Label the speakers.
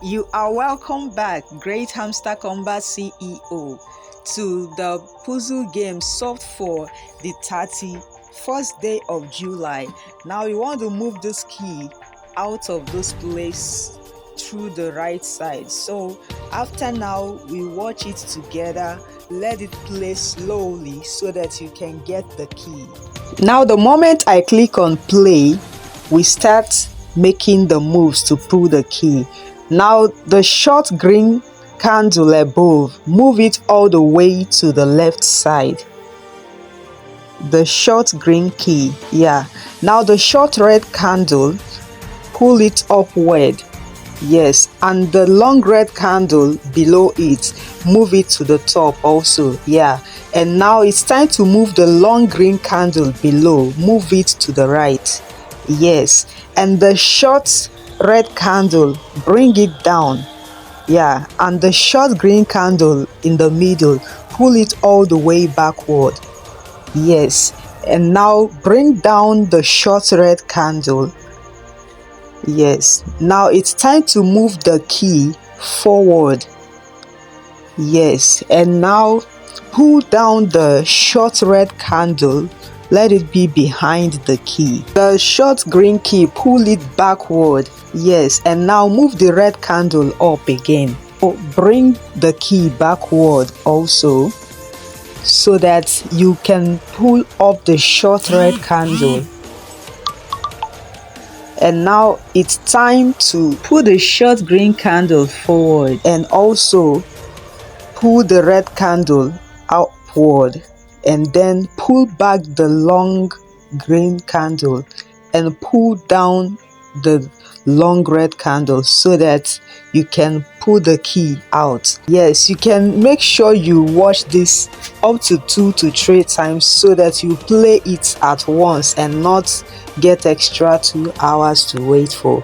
Speaker 1: You are welcome back, great Hamster Kombat CEO, to the puzzle game solved for the 31st day of July. Now we want to move this key out of this place through the right side. So after now, we watch it together, let it play slowly so that you can get the key. Now the moment I click on play, we start making the moves to pull the key. Now the short green candle above, move it all the way to the left side. The short green key, yeah. Now the short red candle, pull it upward. Yes, and the long red candle below it, move it to the top also, yeah. And now it's time to move the long green candle below, move it to the right. Yes, and the short red candle, bring it down. Yeah, and the short green candle in the middle, pull it all the way backward. Yes, and now bring down the short red candle. Yes, now it's time to move the key forward. Yes, and now pull down the short red candle, let it be behind the key. The short green key, pull it backward. Yes, and now move the red candle up again. Bring the key backward also so that you can pull up the short red candle. And now it's time to pull the short green candle forward and also pull the red candle upward, and then pull back the long green candle and pull down the long red candle so that you can pull the key out. Yes, you can make sure you watch this up to 2 to 3 times so that you play it at once and not get extra 2 hours to wait for.